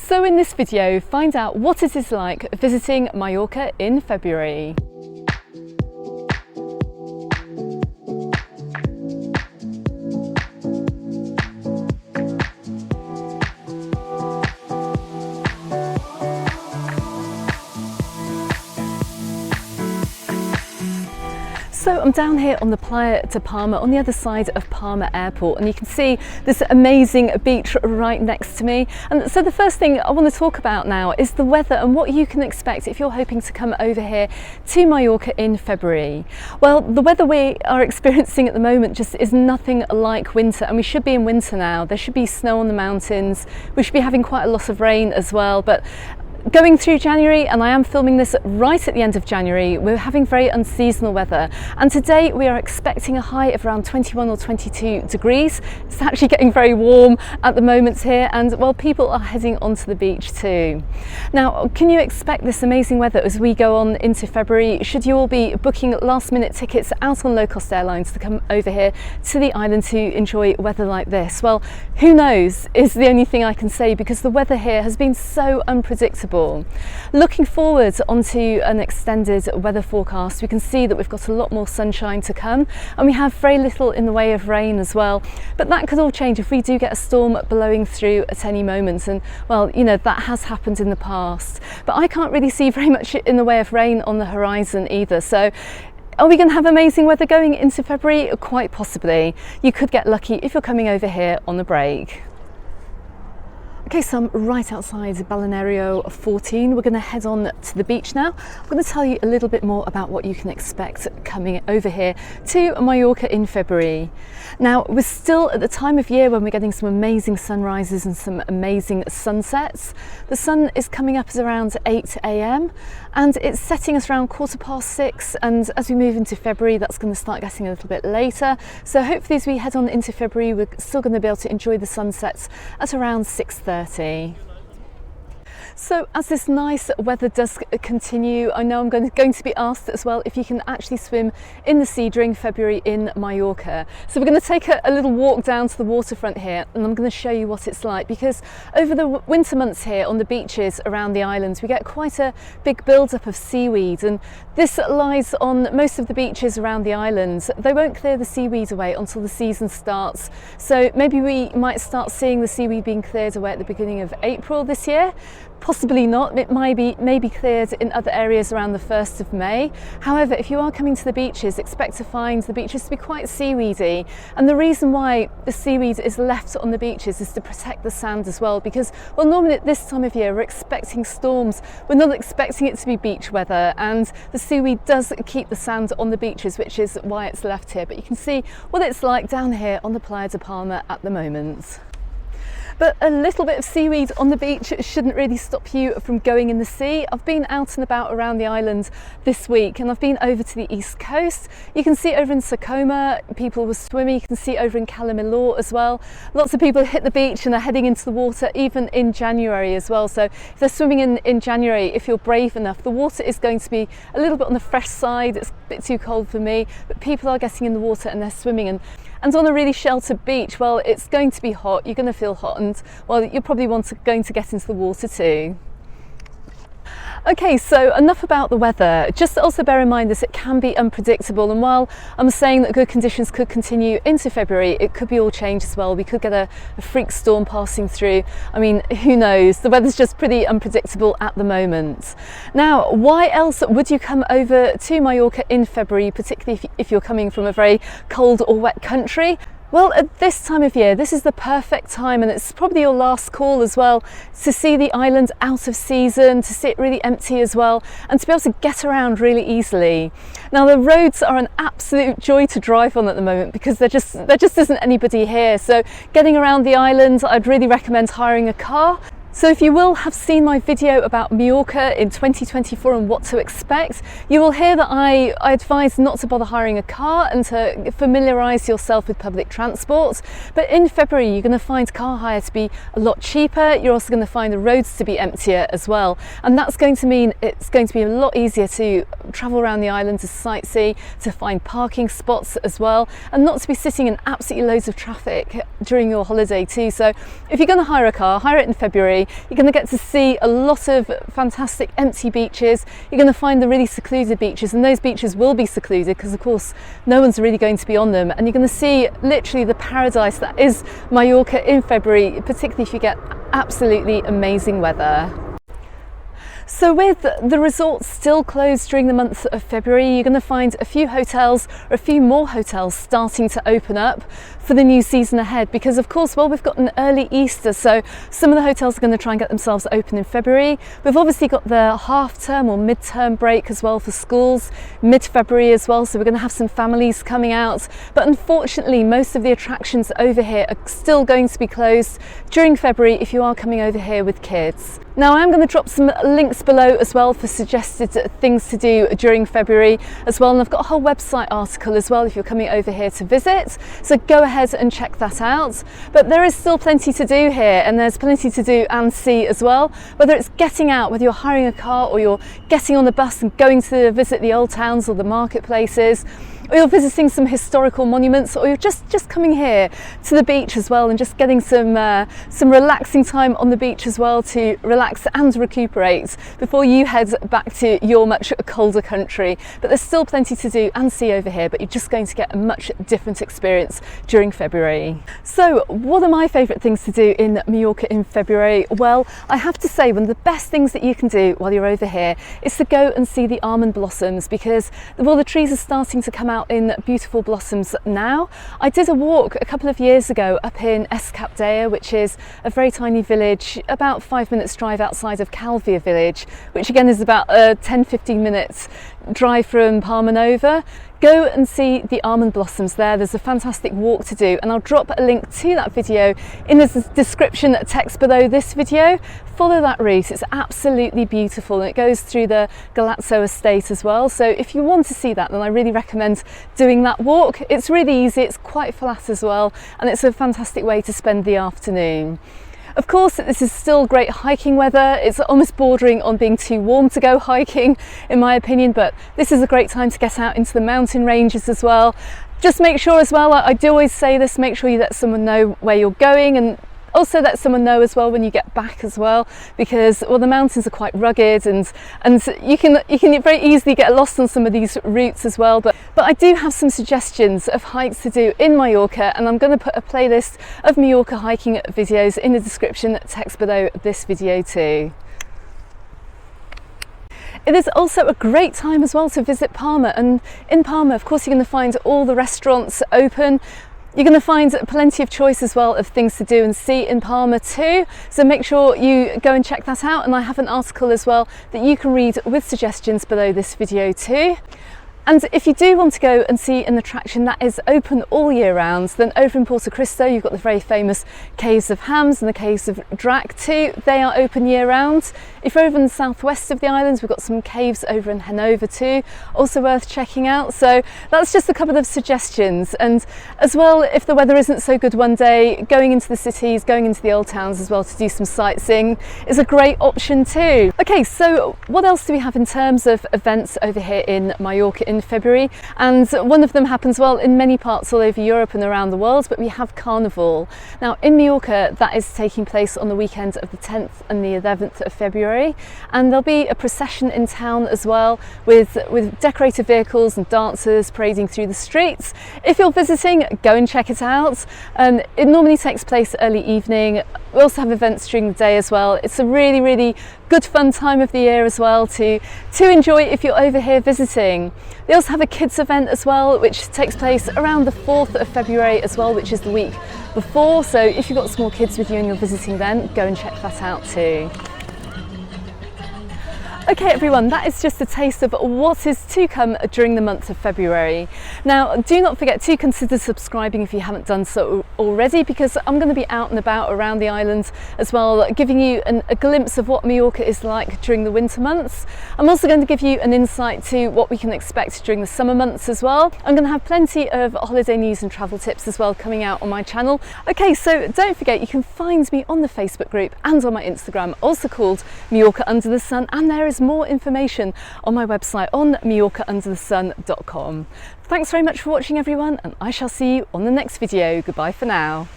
So in this video, find out what it is like visiting Mallorca in February. So I'm down here on the Playa de Palma on the other side of Palma Airport, and you can see this amazing beach right next to me. And so the first thing I want to talk about now is the weather and what you can expect if you're hoping to come over here to Mallorca in February. Well, the weather we are experiencing at the moment just is nothing like winter, and we should be in winter now. There should be snow on the mountains. We should be having quite a lot of rain as well, but going through January, and I am filming this right at the end of January, we're having very unseasonal weather, and today we are expecting a high of around 21 or 22 degrees. It's actually getting very warm at the moment here, and well, people are heading onto the beach too. Now, can you expect this amazing weather as we go on into February? Should you all be booking last minute tickets out on low-cost airlines to come over here to the island to enjoy weather like this? Well, who knows is the only thing I can say, because the weather here has been so unpredictable. Looking forward onto an extended weather forecast, we can see that we've got a lot more sunshine to come, and we have very little in the way of rain as well. But that could all change if we do get a storm blowing through at any moment, and well, you know, that has happened in the past. But I can't really see very much in the way of rain on the horizon either. So are we going to have amazing weather going into February? Quite possibly. You could get lucky if you're coming over here on the break. Okay, so I'm right outside Balneario 14. We're going to head on to the beach now. I'm going to tell you a little bit more about what you can expect coming over here to Mallorca in February. Now, we're still at the time of year when we're getting some amazing sunrises and some amazing sunsets. The sun is coming up at around 8 a.m. and it's setting us around 6:15, and as we move into February, that's going to start getting a little bit later. So hopefully as we head on into February, we're still going to be able to enjoy the sunsets at around 6:30. So as this nice weather does continue, I know I'm going to be asked as well if you can actually swim in the sea during February in Mallorca. So we're going to take a little walk down to the waterfront here, and I'm going to show you what it's like, because over the winter months here on the beaches around the islands, we get quite a big build-up of seaweed, and this lies on most of the beaches around the islands. They won't clear the seaweed away until the season starts, so maybe we might start seeing the seaweed being cleared away at the beginning of April this year. Possibly not. It might be cleared in other areas around the 1st of May. However, if you are coming to the beaches, expect to find the beaches to be quite seaweedy. And the reason why the seaweed is left on the beaches is to protect the sand as well, because, well, normally at this time of year we're expecting storms. We're not expecting it to be beach weather, and the seaweed does keep the sand on the beaches, which is why it's left here. But you can see what it's like down here on the Playa de Palma at the moment. But a little bit of seaweed on the beach shouldn't really stop you from going in the sea. I've been out and about around the island this week, and I've been over to the east coast. You can see over in Socoma, people were swimming. You can see over in Calamilor as well. Lots of people hit the beach and are heading into the water even in January as well. So if they're swimming in January, if you're brave enough, the water is going to be a little bit on the fresh side. It's a bit too cold for me, but people are getting in the water and they're swimming. And on a really sheltered beach, well, it's going to be hot. You're going to feel hot, and well, you're probably going to get into the water too. Okay, so enough about the weather. Just also bear in mind that it can be unpredictable, and while I'm saying that good conditions could continue into February, it could be all changed as well. We could get a freak storm passing through. I mean, who knows? The weather's just pretty unpredictable at the moment. Now, why else would you come over to Mallorca in February, particularly if you're coming from a very cold or wet country? Well, at this time of year, this is the perfect time, and it's probably your last call as well, to see the island out of season, to see it really empty as well, and to be able to get around really easily. Now, the roads are an absolute joy to drive on at the moment, because there just isn't anybody here. So getting around the island, I'd really recommend hiring a car. So if you will have seen my video about Mallorca in 2024 and what to expect, you will hear that I advise not to bother hiring a car and to familiarise yourself with public transport. But in February, you're going to find car hire to be a lot cheaper. You're also going to find the roads to be emptier as well. And that's going to mean it's going to be a lot easier to travel around the island, to sightsee, to find parking spots as well, and not to be sitting in absolutely loads of traffic during your holiday too. So if you're going to hire a car, hire it in February. February, you're going to get to see a lot of fantastic empty beaches. You're going to find the really secluded beaches, and those beaches will be secluded because of course no one's really going to be on them, and you're going to see literally the paradise that is Mallorca in February, particularly if you get absolutely amazing weather. So with the resorts still closed during the month of February, you're going to find a few hotels, or a few more hotels, starting to open up for the new season ahead, because of course, well, we've got an early Easter, so some of the hotels are going to try and get themselves open in February. We've obviously got the half-term or mid-term break as well for schools, mid-February as well, so we're going to have some families coming out, but unfortunately most of the attractions over here are still going to be closed during February if you are coming over here with kids. Now I am going to drop some links below as well for suggested things to do during February as well, and I've got a whole website article as well if you're coming over here to visit, so go ahead and check that out. But there is still plenty to do here, and there's plenty to do and see as well, whether it's getting out, whether you're hiring a car or you're getting on the bus and going to visit the old towns or the marketplaces, or you're visiting some historical monuments, or you're just coming here to the beach as well and just getting some relaxing time on the beach as well to relax and recuperate before you head back to your much colder country. But there's still plenty to do and see over here, but you're just going to get a much different experience during February. So what are my favourite things to do in Mallorca in February? Well, I have to say one of the best things that you can do while you're over here is to go and see the almond blossoms, because well, the trees are starting to come out in beautiful blossoms now. I did a walk a couple of years ago up in Escapdea, which is a very tiny village about 5 minutes drive outside of Calvia village, which again is about a 10-15 minutes drive from Palma. Go and see the almond blossoms there. There's a fantastic walk to do, and I'll drop a link to that video in the description text below this video. Follow that route, it's absolutely beautiful, and it goes through the Galazzo estate as well. So if you want to see that, then I really recommend doing that walk. It's really easy, it's quite flat as well, and it's a fantastic way to spend the afternoon. Of course, this is still great hiking weather. It's almost bordering on being too warm to go hiking, in my opinion, but this is a great time to get out into the mountain ranges as well. Just make sure as well, I do always say this, make sure you let someone know where you're going, and also let someone know as well when you get back as well, because well, the mountains are quite rugged, and you can very easily get lost on some of these routes as well. But I do have some suggestions of hikes to do in Mallorca, and I'm going to put a playlist of Mallorca hiking videos in the description text below this video too. It is also a great time as well to visit Palma, and in Palma of course you're going to find all the restaurants open. You're going to find plenty of choice as well of things to do and see in Palma too, so make sure you go and check that out, and I have an article as well that you can read with suggestions below this video too. And if you do want to go and see an attraction that is open all year round, then over in Porto Cristo you've got the very famous Caves of Hams and the Caves of Drac too. They are open year round. If you're over in the southwest of the islands, we've got some caves over in Hanover too, also worth checking out. So that's just a couple of suggestions. And as well, if the weather isn't so good one day, going into the cities, going into the old towns as well to do some sightseeing is a great option too. Okay, so what else do we have in terms of events over here in Mallorca in February? And one of them happens well in many parts all over Europe and around the world, but we have Carnival. Now in Mallorca that is taking place on the weekend of the 10th and the 11th of February, and there'll be a procession in town as well with decorated vehicles and dancers parading through the streets. If you're visiting, go and check it out. It normally takes place early evening. We also have events during the day as well. It's a really good fun time of the year as well to enjoy if you're over here visiting. They also have a kids event as well, which takes place around the 4th of February as well, which is the week before. So if you've got small kids with you and you're visiting then, go and check that out too. Okay everyone, that is just a taste of what is to come during the month of February. Now do not forget to consider subscribing if you haven't done so already, because I'm going to be out and about around the island as well, giving you a glimpse of what Mallorca is like during the winter months. I'm also going to give you an insight to what we can expect during the summer months as well. I'm going to have plenty of holiday news and travel tips as well coming out on my channel. Okay, so don't forget you can find me on the Facebook group and on my Instagram, also called Mallorca Under the Sun, and there is more information on my website on mallorcaunderthesun.com. Thanks very much for watching everyone, and I shall see you on the next video. Goodbye for now.